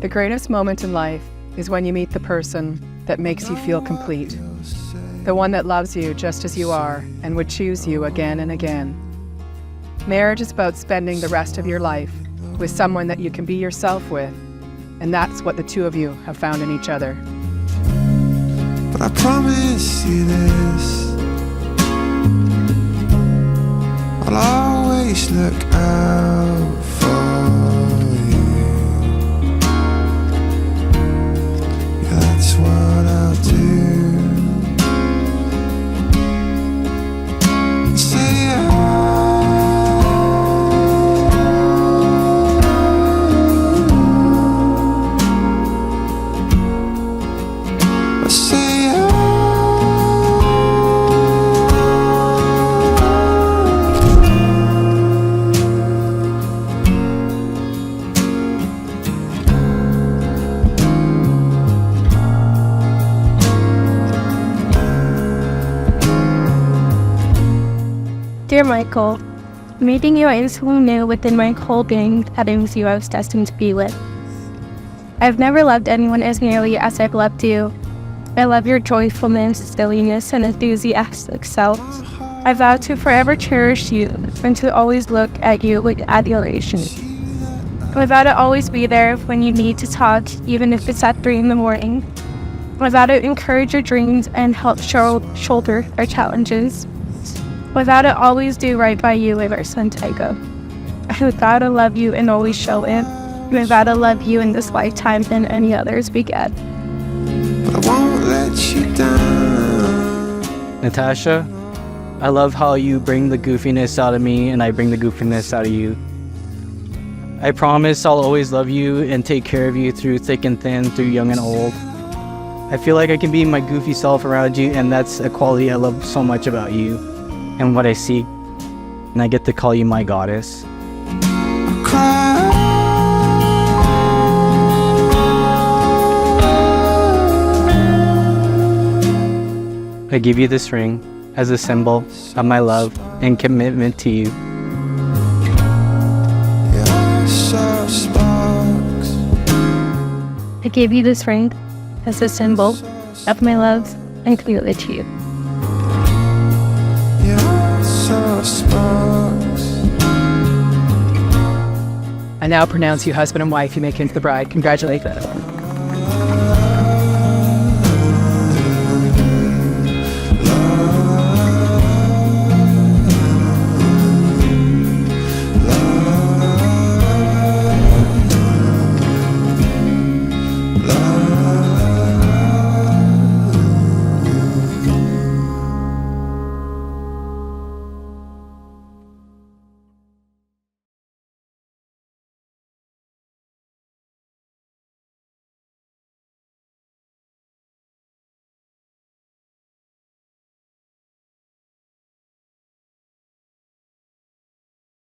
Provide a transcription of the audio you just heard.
The greatest moment in life is when you meet the person that makes you feel complete. The one that loves you just as you are and would choose you again and again. Marriage is about spending the rest of your life with someone that you can be yourself with, and that's what the two of you have found in each other. But I promise you this, I'll always look out for you. Yeah, that's what I'll do. Say I say Dear Michael, meeting you I instantly knew within my whole being that it was you I was destined to be with. I've never loved anyone as nearly as I've loved you. I love your joyfulness, silliness, and enthusiastic self. I vow to forever cherish you and to always look at you with adulation. I vow to always be there when you need to talk, even if it's at 3 a.m. I vow to encourage your dreams and help shoulder our challenges. I vow to always do right by you ever since I go. I vow to love you and always show it. I vow to love you in this lifetime than any others we get. but I won't let you down. Natasha, I love how you bring the goofiness out of me and I bring the goofiness out of you. I promise I'll always love you and take care of you through thick and thin, through young and old. I feel like I can be my goofy self around you, and that's a quality I love so much about you and what I seek. And I get to call you my goddess. Cry. I give you this ring as a symbol of my love and commitment to you. Yeah, I saw sparks. I give you this ring as a symbol of my love and commitment to you. Yeah, I saw sparks. I now pronounce you husband and wife. You may kiss the bride. Congratulations.